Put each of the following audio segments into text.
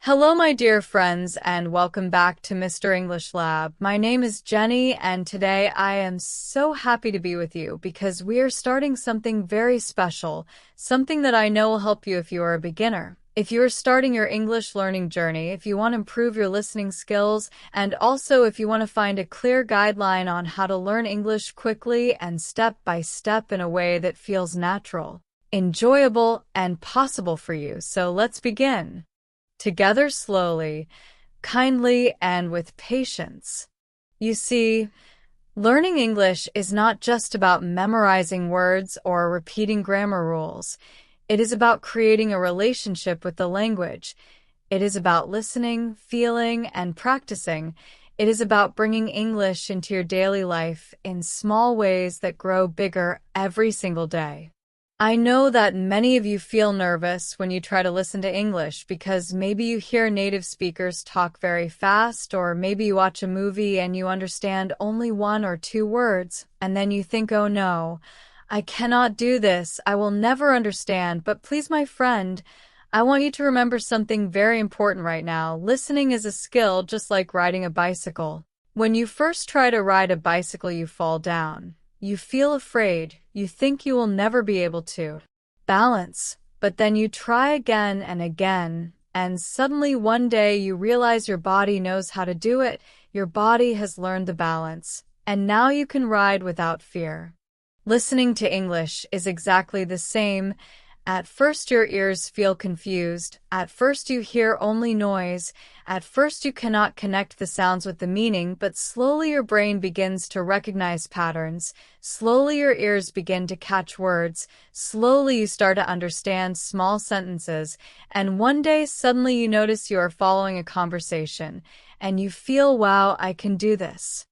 Hello, my dear friends, and welcome back to Mr. English Lab. My name is Jenny, and today I am so happy to be with you because we are starting something very special, something that I know will help you if you are a beginner. If you are starting your English learning journey, if you want to improve your listening skills, and also if you want to find a clear guideline on how to learn English quickly and step by step in a way that feels natural, enjoyable, and possible for you. So let's begin. Together slowly, kindly, and with patience. You see, learning English is not just about memorizing words or repeating grammar rules. It is about creating a relationship with the language. It is about listening, feeling, and practicing. It is about bringing English into your daily life in small ways that grow bigger every single day. I know that many of you feel nervous when you try to listen to English because maybe you hear native speakers talk very fast, or maybe you watch a movie and you understand only one or two words, and then you think, oh no, I cannot do this, I will never understand. But please, my friend, I want you to remember something very important right now. Listening is a skill just like riding a bicycle. When you first try to ride a bicycle, you fall down. You feel afraid, you think you will never be able to balance, but then you try again and again, and suddenly one day you realize your body knows how to do it, your body has learned the balance, and now you can ride without fear. Listening to English is exactly the same. At first your ears feel confused, at first you hear only noise, at first you cannot connect the sounds with the meaning, but slowly your brain begins to recognize patterns, slowly your ears begin to catch words, slowly you start to understand small sentences, and one day suddenly you notice you are following a conversation, and you feel, wow, I can do this.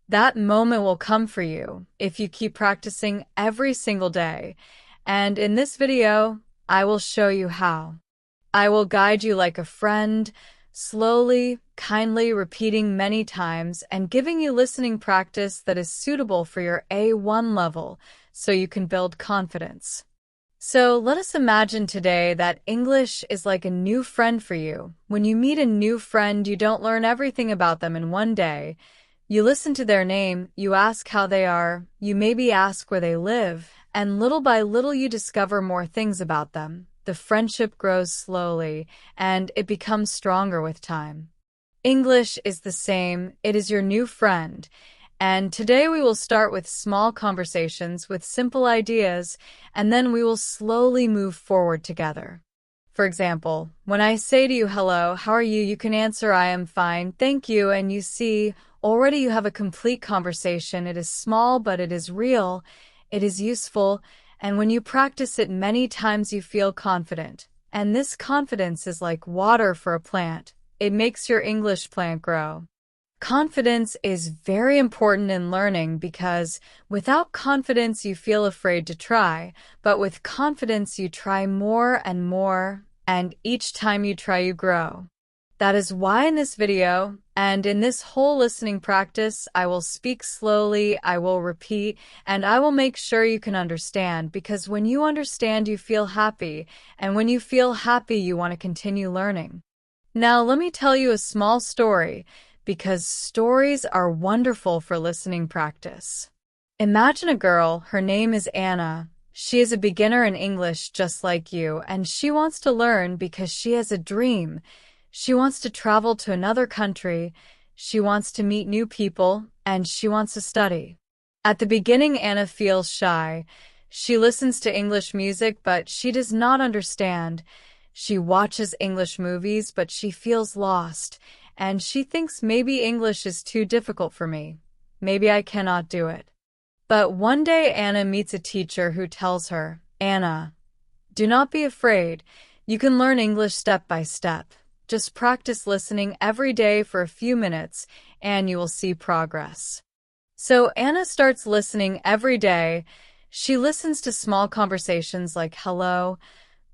That moment will come for you if you keep practicing every single day. And in this video, I will show you how. I will guide you like a friend, slowly, kindly repeating many times and giving you listening practice that is suitable for your A1 level so you can build confidence. So let us imagine today that English is like a new friend for you. When you meet a new friend, you don't learn everything about them in one day. You listen to their name, you ask how they are, you maybe ask where they live, and little by little you discover more things about them. The friendship grows slowly, and it becomes stronger with time. English is the same. It is your new friend. And today we will start with small conversations with simple ideas, and then we will slowly move forward together. For example, when I say to you, hello, how are you? You can answer, I am fine, thank you, and you see, already you have a complete conversation. It is small, but it is real. It is useful, and when you practice it many times you feel confident. And this confidence is like water for a plant. It makes your English plant grow. Confidence is very important in learning because without confidence you feel afraid to try, but with confidence you try more and more, and each time you try you grow. That is why in this video, and in this whole listening practice, I will speak slowly, I will repeat, and I will make sure you can understand, because when you understand, you feel happy, and when you feel happy, you want to continue learning. Now, let me tell you a small story, because stories are wonderful for listening practice. Imagine a girl, her name is Anna. She is a beginner in English just like you, and she wants to learn because she has a dream. She wants to travel to another country, she wants to meet new people, and she wants to study. At the beginning, Anna feels shy. She listens to English music, but she does not understand. She watches English movies, but she feels lost, and she thinks maybe English is too difficult for me. Maybe I cannot do it. But one day Anna meets a teacher who tells her, Anna, do not be afraid. You can learn English step by step. Just practice listening every day for a few minutes, and you will see progress. So Anna starts listening every day. She listens to small conversations like, hello,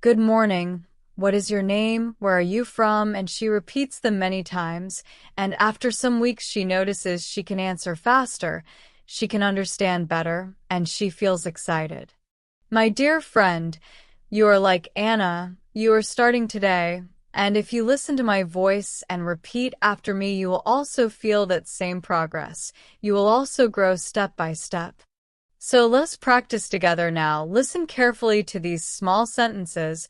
good morning, what is your name, where are you from, and she repeats them many times, and after some weeks she notices she can answer faster, she can understand better, and she feels excited. My dear friend, you are like Anna, you are starting today. And if you listen to my voice and repeat after me, you will also feel that same progress. You will also grow step by step. So let's practice together now. Listen carefully to these small sentences.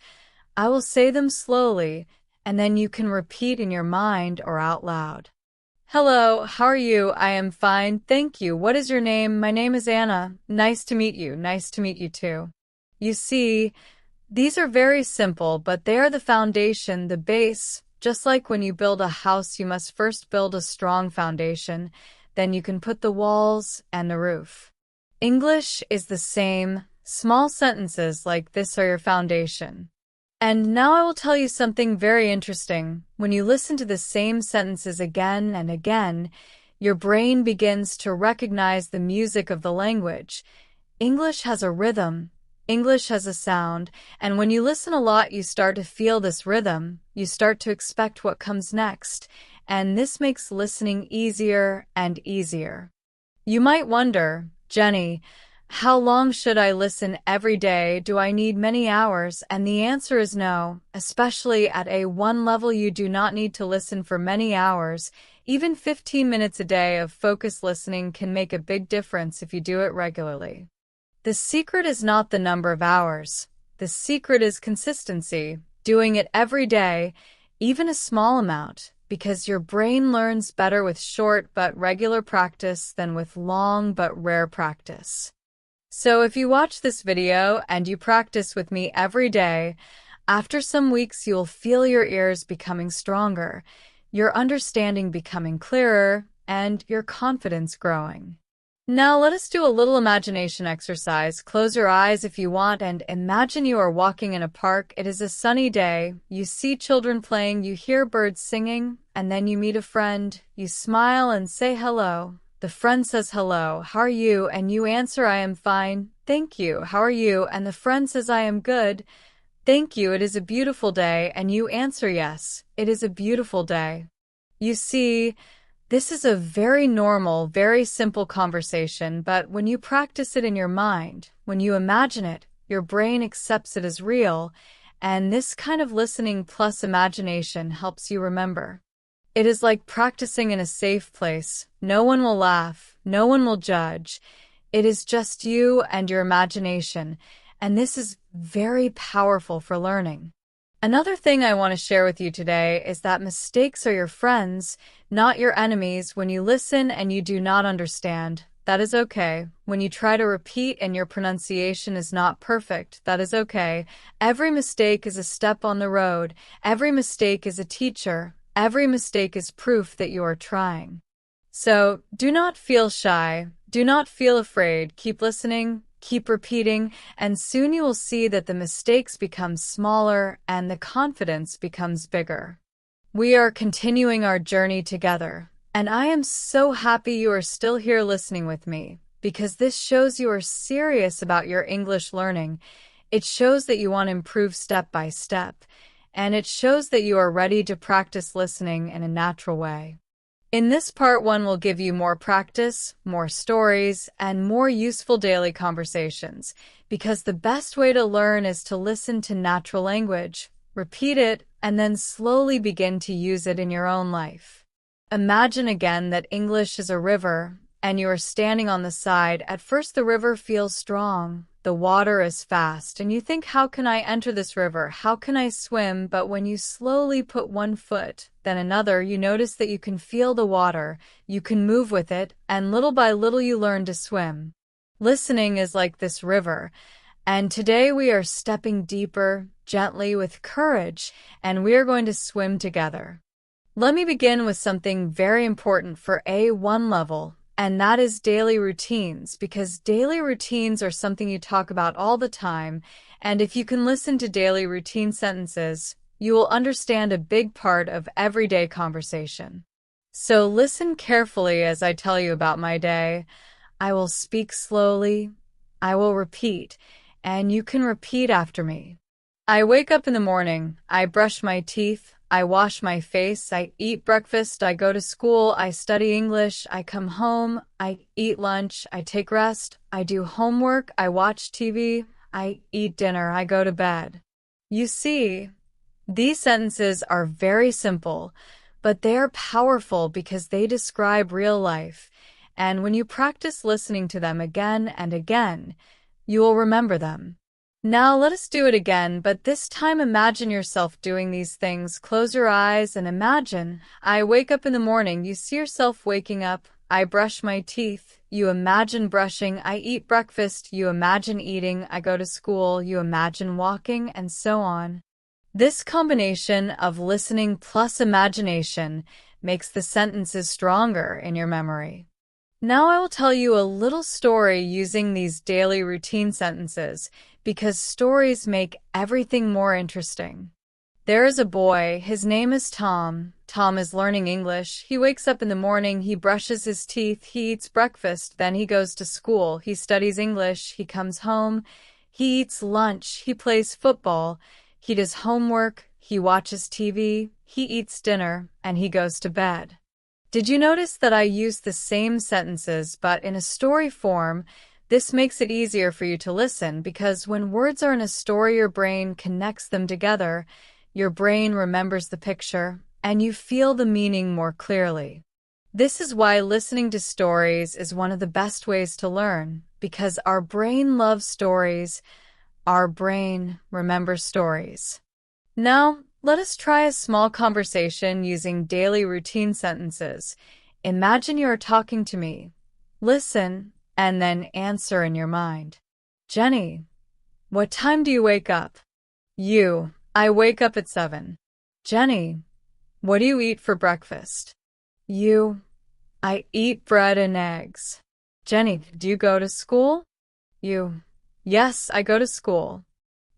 I will say them slowly, and then you can repeat in your mind or out loud. Hello, how are you? I am fine, thank you. What is your name? My name is Anna. Nice to meet you. Nice to meet you too. You see, these are very simple, but they are the foundation, the base. Just like when you build a house, you must first build a strong foundation. Then you can put the walls and the roof. English is the same. Small sentences like this are your foundation. And now I will tell you something very interesting. When you listen to the same sentences again and again, your brain begins to recognize the music of the language. English has a rhythm. English has a sound. And when you listen a lot, you start to feel this rhythm. You start to expect what comes next. And this makes listening easier and easier. You might wonder, Jenny, how long should I listen every day? Do I need many hours? And the answer is no. Especially at A1 level, you do not need to listen for many hours. Even 15 minutes a day of focused listening can make a big difference if you do it regularly. The secret is not the number of hours. The secret is consistency, doing it every day, even a small amount, because your brain learns better with short but regular practice than with long but rare practice. So if you watch this video and you practice with me every day, after some weeks you'll feel your ears becoming stronger, your understanding becoming clearer, and your confidence growing. Now let us do a little imagination exercise. Close your eyes if you want and imagine you are walking in a park. It is a sunny day. You see children playing, you hear birds singing, and then you meet a friend. You smile and say hello. The friend says hello, how are you? And you answer, I am fine, thank you. How are you? And the friend says, I am good, thank you. It is a beautiful day. And you answer, yes, it is a beautiful day. You see, this is a very normal, very simple conversation, but when you practice it in your mind, when you imagine it, your brain accepts it as real, and this kind of listening plus imagination helps you remember. It is like practicing in a safe place. No one will laugh. No one will judge. It is just you and your imagination, and this is very powerful for learning. Another thing I want to share with you today is that mistakes are your friends, not your enemies. When you listen and you do not understand, that is okay. When you try to repeat and your pronunciation is not perfect, that is okay. Every mistake is a step on the road. Every mistake is a teacher. Every mistake is proof that you are trying. So, do not feel shy. Do not feel afraid. Keep listening, keep repeating, and soon you will see that the mistakes become smaller and the confidence becomes bigger. We are continuing our journey together, and I am so happy you are still here listening with me, because this shows you are serious about your English learning. It shows that you want to improve step by step. And it shows that you are ready to practice listening in a natural way. In this part 1, we'll give you more practice, more stories, and more useful daily conversations, because the best way to learn is to listen to natural language, repeat it, and then slowly begin to use it in your own life. Imagine again that English is a river, and you are standing on the side. At first the river feels strong. The water is fast, and you think, how can I enter this river? How can I swim? But when you slowly put one foot, then another, you notice that you can feel the water, you can move with it, and little by little you learn to swim. Listening is like this river, and today we are stepping deeper, gently, with courage, and we are going to swim together. Let me begin with something very important for A1 level. And that is daily routines, because daily routines are something you talk about all the time, and if you can listen to daily routine sentences, you will understand a big part of everyday conversation. So listen carefully as I tell you about my day. I will speak slowly, I will repeat, and you can repeat after me. I wake up in the morning, I brush my teeth, I wash my face, I eat breakfast, I go to school, I study English, I come home, I eat lunch, I take rest, I do homework, I watch TV, I eat dinner, I go to bed. You see, These sentences are very simple, but they are powerful because they describe real life, and when you practice listening to them again and again, you will remember them. Now let us do it again, but this time imagine yourself doing these things. Close your eyes and imagine. I wake up in the morning. You see yourself waking up. I brush my teeth. You imagine brushing. I eat breakfast. You imagine eating. I go to school. You imagine walking, and so on. This combination of listening plus imagination makes the sentences stronger in your memory. Now I will tell you a little story using these daily routine sentences because stories make everything more interesting. There is a boy. His name is Tom. Tom is learning English. He wakes up in the morning. He brushes his teeth. He eats breakfast. Then he goes to school. He studies English. He comes home. He eats lunch. He plays football. He does homework. He watches TV. He eats dinner. And he goes to bed. Did you notice that I used the same sentences but in a story form? This makes it easier for you to listen because when words are in a story, your brain connects them together. Your brain remembers the picture, and you feel the meaning more clearly. This is why listening to stories is one of the best ways to learn, because our brain loves stories. Our brain remembers stories. Now, let us try a small conversation using daily routine sentences. Imagine you are talking to me. Listen, and then answer in your mind. Jenny, what time do you wake up? You, I wake up at 7. Jenny, what do you eat for breakfast? You, I eat bread and eggs. Jenny, do you go to school? You, yes, I go to school.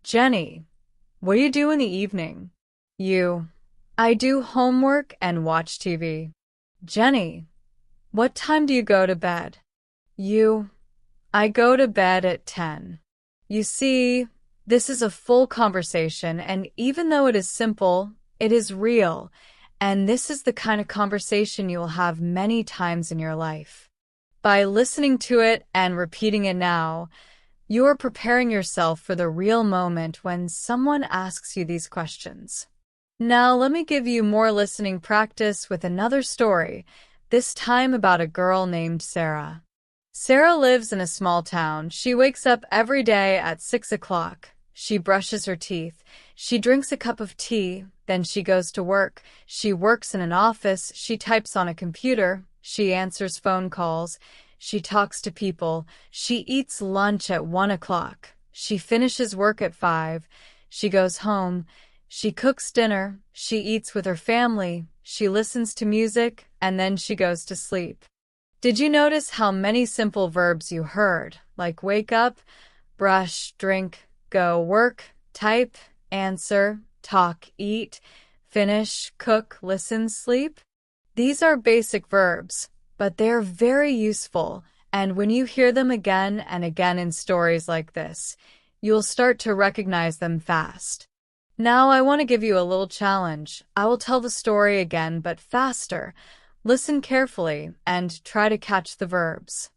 Jenny, what do you do in the evening? You, I do homework and watch TV. Jenny, what time do you go to bed? You, I go to bed at 10. You see, this is a full conversation, and even though it is simple, it is real, and this is the kind of conversation you will have many times in your life. By listening to it and repeating it now, you are preparing yourself for the real moment when someone asks you these questions. Now let me give you more listening practice with another story, this time about a girl named Sarah. Sarah lives in a small town. She wakes up every day at 6 o'clock. She brushes her teeth. She drinks a cup of tea. Then she goes to work. She works in an office. She types on a computer. She answers phone calls. She talks to people. She eats lunch at 1 o'clock. She finishes work at 5. She goes home. She cooks dinner. She eats with her family. She listens to music, and then she goes to sleep. Did you notice how many simple verbs you heard, like wake up, brush, drink, go, work, type, answer, talk, eat, finish, cook, listen, sleep? These are basic verbs, but they're very useful, and when you hear them again and again in stories like this, you'll start to recognize them fast. Now I want to give you a little challenge. I will tell the story again, but faster. Listen carefully and try to catch the verbs.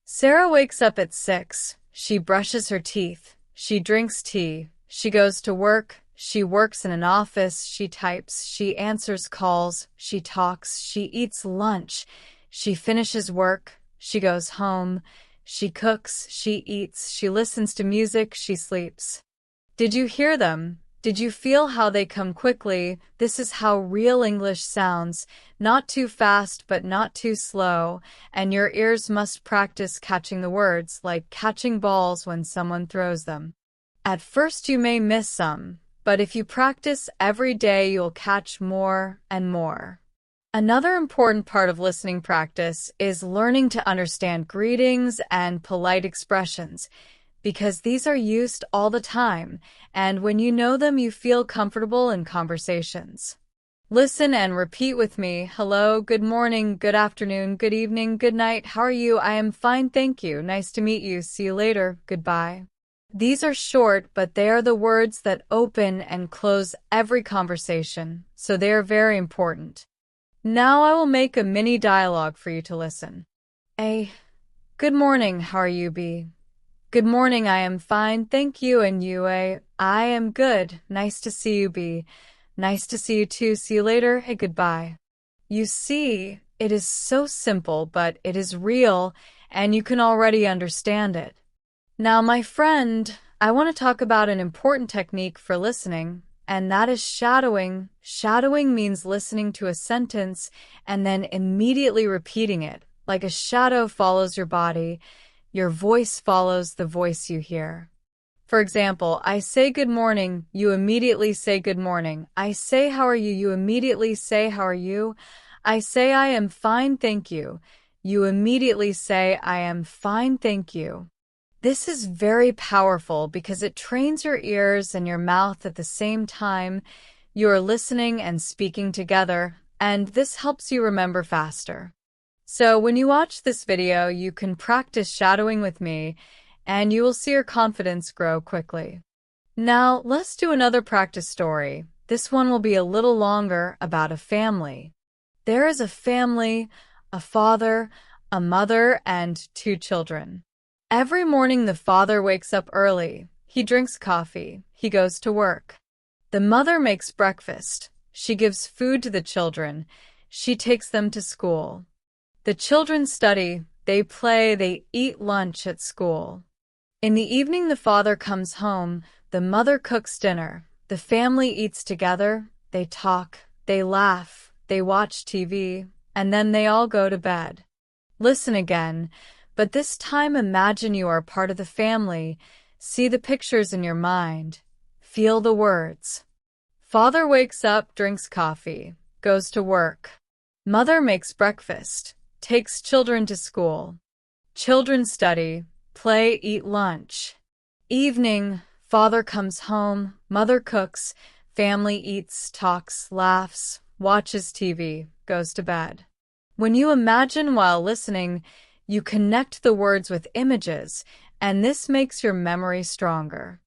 Sarah wakes up at 6. She brushes her teeth. She drinks tea. She goes to work. She works in an office. She types. She answers calls. She talks. She eats lunch. She finishes work. She goes home. She cooks. She eats. She listens to music. She sleeps. Did you hear them? Did you feel how they come quickly? This is how real English sounds, not too fast but not too slow, and your ears must practice catching the words like catching balls when someone throws them. At first you may miss some, but if you practice every day you'll catch more and more. Another important part of listening practice is learning to understand greetings and polite expressions, because these are used all the time, and when you know them, you feel comfortable in conversations. Listen and repeat with me. Hello, good morning, good afternoon, good evening, good night. How are you? I am fine, thank you. Nice to meet you. See you later. Goodbye. These are short, but they are the words that open and close every conversation, so they are very important. Now I will make a mini dialogue for you to listen. A. Good morning, how are you? B. Good morning, I am fine, thank you, and you? A. I am good, nice to see you. B. Nice to see you too. See you later. Hey, goodbye. You see, it is so simple, but it is real, and you can already understand it. Now, my friend, I want to talk about an important technique for listening, and that is shadowing. Shadowing means listening to a sentence and then immediately repeating it. Like a shadow follows your body, your voice follows the voice you hear. For example, I say good morning, you immediately say good morning. I say how are you, you immediately say how are you. I say I am fine, thank you. You immediately say I am fine, thank you. This is very powerful because it trains your ears and your mouth at the same time. You are listening and speaking together, and this helps you remember faster. So when you watch this video, you can practice shadowing with me, and you will see your confidence grow quickly. Now, let's do another practice story. This one will be a little longer, about a family. There is a family, a father, a mother, and 2 children. Every morning the father wakes up early. He drinks coffee. He goes to work. The mother makes breakfast. She gives food to the children. She takes them to school. The children study, they play, they eat lunch at school. In the evening the father comes home. The mother cooks dinner. The family eats together. They talk, they laugh, they watch TV, and then they all go to bed. Listen again. But this time imagine you are part of the family. See the pictures in your mind. Feel the words. Father wakes up, drinks coffee, goes to work. Mother makes breakfast, takes children to school. Children study, play, eat lunch. Evening, father comes home, mother cooks, family eats, talks, laughs, watches TV, goes to bed. When you imagine while listening, you connect the words with images, and this makes your memory stronger.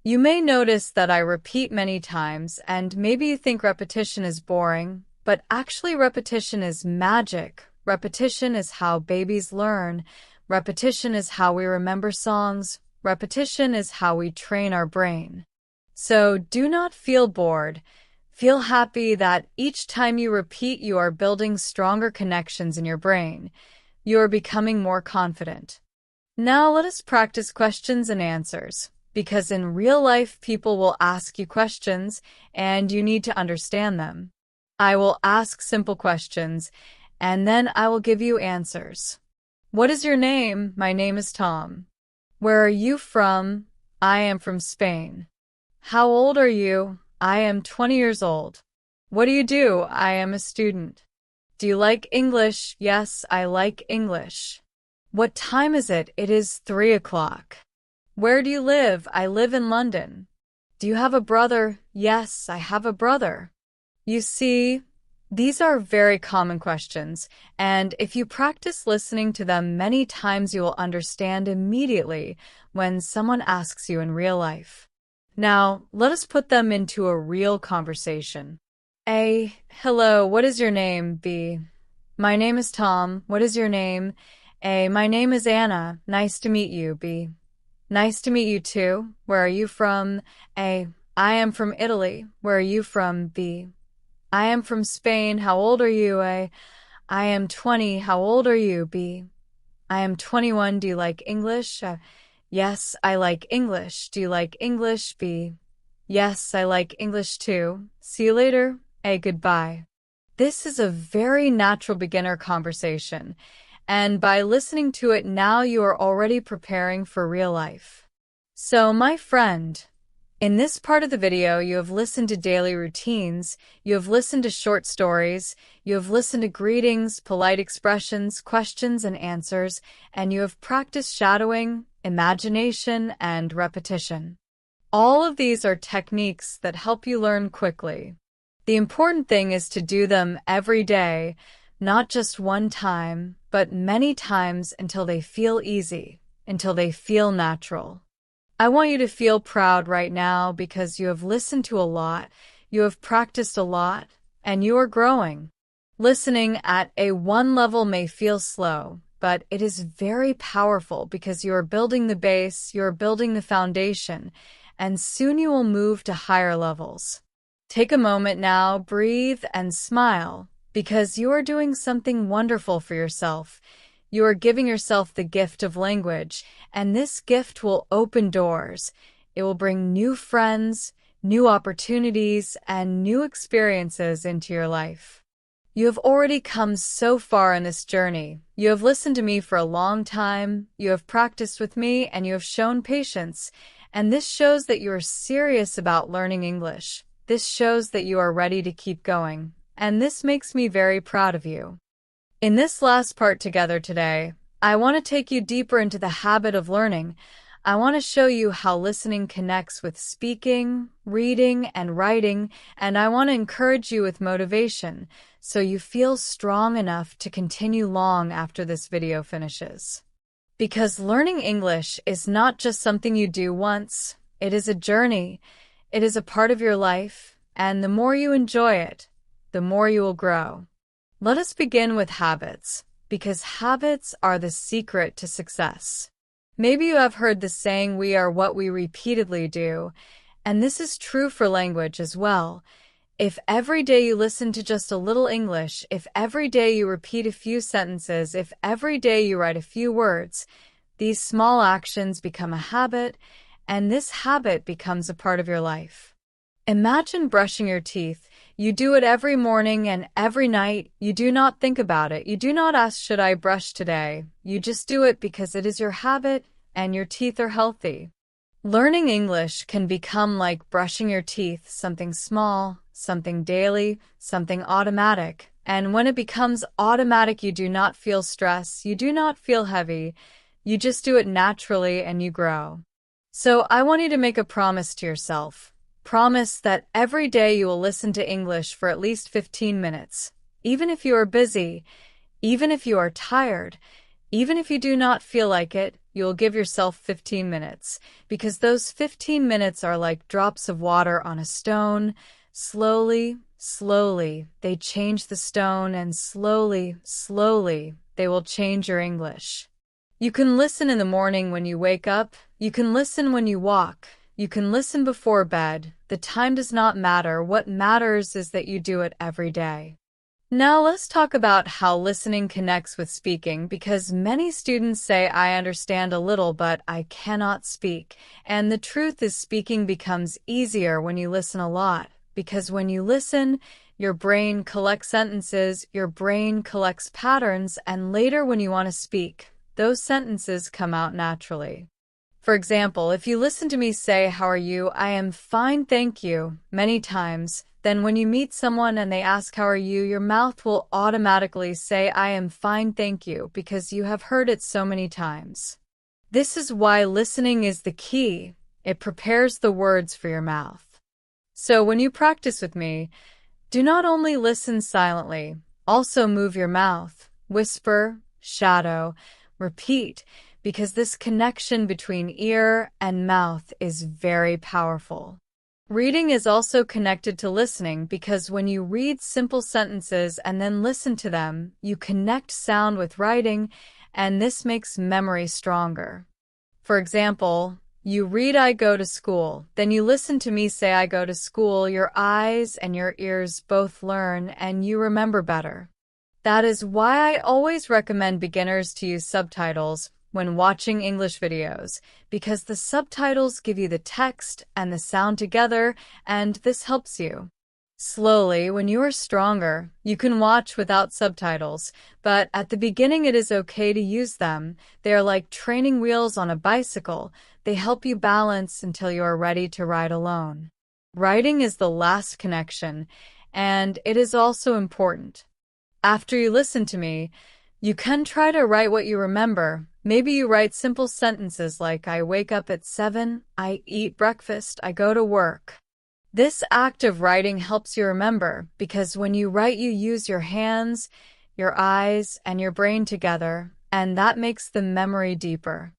You may notice that I repeat many times, and maybe you think repetition is boring, but actually repetition is magic. Repetition is how babies learn. Repetition is how we remember songs. Repetition is how we train our brain. So do not feel bored. Feel happy that each time you repeat, you are building stronger connections in your brain. You are becoming more confident. Now let us practice questions and answers, because in real life people will ask you questions and you need to understand them. I will ask simple questions and then I will give you answers. What is your name? My name is Tom. Where are you from? I am from Spain. How old are you? I am 20 years old. What do you do? I am a student. Do you like English? Yes, I like English. What time is it? It is 3 o'clock. Where do you live? I live in London. Do you have a brother? Yes, I have a brother. You see, these are very common questions, and if you practice listening to them many times, you will understand immediately when someone asks you in real life. Now, let us put them into a real conversation. A. Hello, what is your name? B. My name is Tom. What is your name? A. My name is Anna. Nice to meet you. B. Nice to meet you too. Where are you from? A. I am from Italy. Where are you from? B. I am from Spain. How old are you? A. I am 20. How old are you? B. I am 21. Do you like English? Yes, I like English. Do you like English? B. Yes, I like English too. See you later. A. Goodbye. This is a very natural beginner conversation, and by listening to it now you are already preparing for real life. So, my friend, in this part of the video you have listened to daily routines, you have listened to short stories, you have listened to greetings, polite expressions, questions and answers, and you have practiced shadowing, imagination, and repetition. All of these are techniques that help you learn quickly. The important thing is to do them every day, not just one time, but many times until they feel easy, until they feel natural. I want you to feel proud right now because you have listened to a lot, you have practiced a lot, and you are growing. Listening at a 1 level may feel slow, but it is very powerful because you are building the base, you are building the foundation, and soon you will move to higher levels. Take a moment now, breathe and smile, because you are doing something wonderful for yourself. You are giving yourself the gift of language, and this gift will open doors. It will bring new friends, new opportunities, and new experiences into your life. You have already come so far in this journey. You have listened to me for a long time, you have practiced with me, and you have shown patience. And this shows that you are serious about learning English. This shows that you are ready to keep going. And this makes me very proud of you. In this last part together today, I want to take you deeper into the habit of learning. I want to show you how listening connects with speaking, reading, and writing, and I want to encourage you with motivation so you feel strong enough to continue long after this video finishes. Because learning English is not just something you do once, it is a journey, it is a part of your life, and the more you enjoy it, the more you will grow. Let us begin with habits, because habits are the secret to success. Maybe you have heard the saying, we are what we repeatedly do, and this is true for language as well. If every day you listen to just a little English, if every day you repeat a few sentences, if every day you write a few words, these small actions become a habit, and this habit becomes a part of your life. Imagine brushing your teeth. You do it every morning and every night. You do not think about it. You do not ask, should I brush today? You just do it because it is your habit and your teeth are healthy. Learning English can become like brushing your teeth, something small, something daily, something automatic. And when it becomes automatic, you do not feel stress, you do not feel heavy, you just do it naturally and you grow. So I want you to make a promise to yourself. Promise that every day you will listen to English for at least 15 minutes. Even if you are busy, even if you are tired, even if you do not feel like it, you will give yourself 15 minutes. Because those 15 minutes are like drops of water on a stone. Slowly, slowly, they change the stone, and slowly, slowly, they will change your English. You can listen in the morning when you wake up. You can listen when you walk. You can listen before bed. The time does not matter. What matters is that you do it every day. Now let's talk about how listening connects with speaking, because many students say, I understand a little, but I cannot speak. And the truth is, speaking becomes easier when you listen a lot, because when you listen, your brain collects sentences, your brain collects patterns, and later when you want to speak, those sentences come out naturally. For example, if you listen to me say, how are you? I am fine, thank you, many times, then when you meet someone and they ask, how are you? Your mouth will automatically say, I am fine, thank you, because you have heard it so many times. This is why listening is the key. It prepares the words for your mouth. So when you practice with me, do not only listen silently, also move your mouth, whisper, shadow, repeat, because this connection between ear and mouth is very powerful. Reading is also connected to listening, because when you read simple sentences and then listen to them, you connect sound with writing, and this makes memory stronger. For example, you read, I go to school, then you listen to me say, I go to school, your eyes and your ears both learn, and you remember better. That is why I always recommend beginners to use subtitles when watching English videos, because the subtitles give you the text and the sound together, and this helps you. Slowly, when you are stronger, you can watch without subtitles, but at the beginning it is okay to use them. They are like training wheels on a bicycle. They help you balance until you are ready to ride alone. Writing is the last connection, and it is also important. After you listen to me, you can try to write what you remember. Maybe you write simple sentences like, I wake up at 7, I eat breakfast, I go to work. This act of writing helps you remember, because when you write, you use your hands, your eyes, and your brain together, and that makes the memory deeper.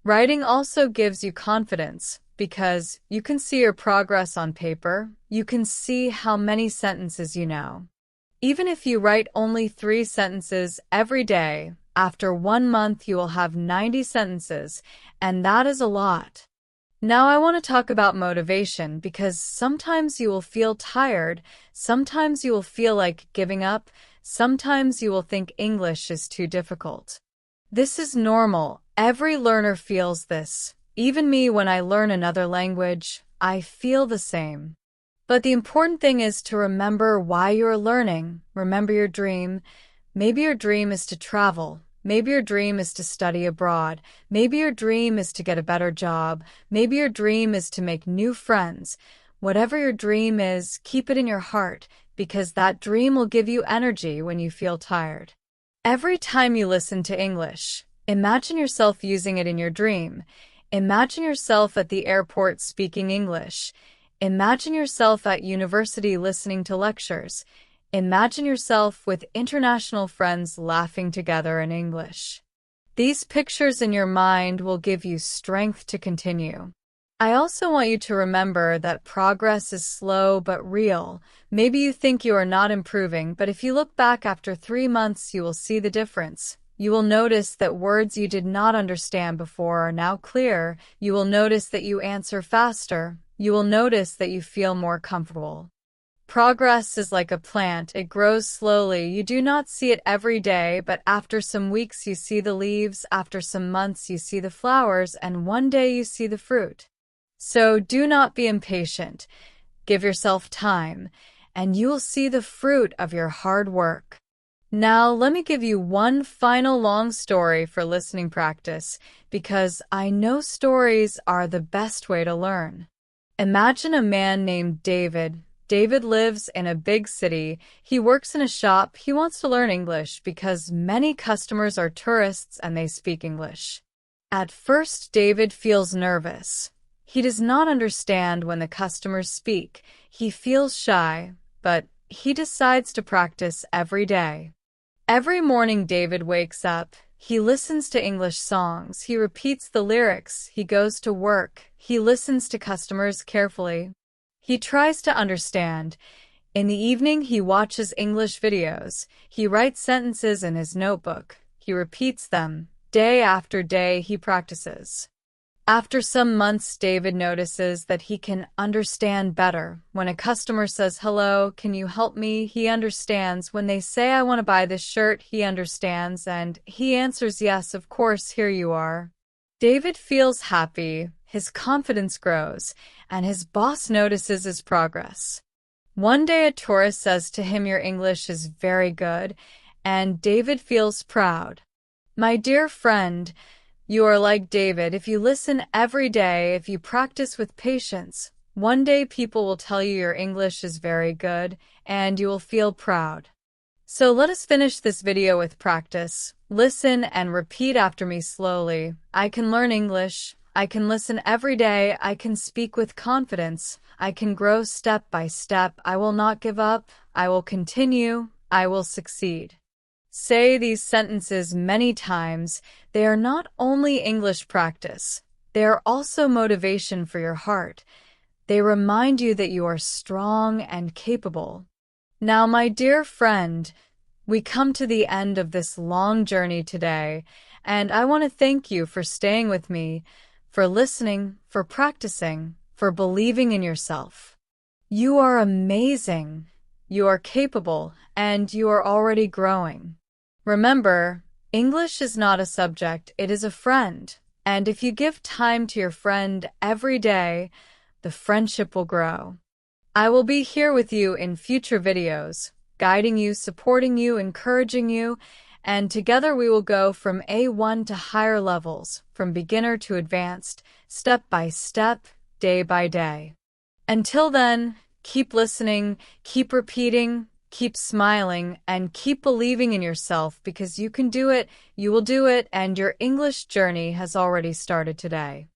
Writing also gives you confidence, because you can see your progress on paper. You can see how many sentences you know. Even if you write only 3 sentences every day, after 1 month you will have 90 sentences, and that is a lot. Now I want to talk about motivation because sometimes you will feel tired, sometimes you will feel like giving up, sometimes you will think English is too difficult. This is normal. Every learner feels this. Even me, when I learn another language, I feel the same. But the important thing is to remember why you're learning. Remember your dream. Maybe your dream is to travel. Maybe your dream is to study abroad. Maybe your dream is to get a better job. Maybe your dream is to make new friends. Whatever your dream is, keep it in your heart, because that dream will give you energy when you feel tired. Every time you listen to English, imagine yourself using it in your dream. Imagine yourself at the airport speaking English. Imagine yourself at university listening to lectures. Imagine yourself with international friends laughing together in English. These pictures in your mind will give you strength to continue. I also want you to remember that progress is slow but real. Maybe you think you are not improving, but if you look back after 3 months, you will see the difference. You will notice that words you did not understand before are now clear. You will notice that you answer faster. You will notice that you feel more comfortable. Progress is like a plant. It grows slowly. You do not see it every day, but after some weeks you see the leaves, after some months you see the flowers, and one day you see the fruit. So do not be impatient. Give yourself time, and you will see the fruit of your hard work. Now, let me give you one final long story for listening practice, because I know stories are the best way to learn. Imagine a man named David. David lives in a big city. He works in a shop. He wants to learn English because many customers are tourists and they speak English. At first, David feels nervous. He does not understand when the customers speak. He feels shy, but he decides to practice every day. Every morning, David wakes up. He listens to English songs. He repeats the lyrics. He goes to work. He listens to customers carefully. He tries to understand. In the evening, he watches English videos. He writes sentences in his notebook. He repeats them. Day after day, he practices. After some months, David notices that he can understand better. When a customer says, "Hello, can you help me?" he understands. When they say, "I want to buy this shirt," he understands, and he answers, "Yes, of course, here you are." David feels happy. His confidence grows, and his boss notices his progress. One day, a tourist says to him, "Your English is very good," and David feels proud. My dear friend, you are like David. If you listen every day, if you practice with patience, one day people will tell you your English is very good, and you will feel proud. So let us finish this video with practice. Listen and repeat after me slowly. I can learn English. I can listen every day. I can speak with confidence. I can grow step by step. I will not give up. I will continue. I will succeed. Say these sentences many times. They are not only English practice. They are also motivation for your heart. They remind you that you are strong and capable. Now, my dear friend, we come to the end of this long journey today, and I want to thank you for staying with me, for listening, for practicing, for believing in yourself. You are amazing. You are capable, and you are already growing. Remember, English is not a subject, it is a friend. And if you give time to your friend every day, the friendship will grow. I will be here with you in future videos, guiding you, supporting you, encouraging you, and together we will go from A1 to higher levels, from beginner to advanced, step by step, day by day. Until then, keep listening, keep repeating, keep smiling, and keep believing in yourself, because you can do it, you will do it, and your English journey has already started today.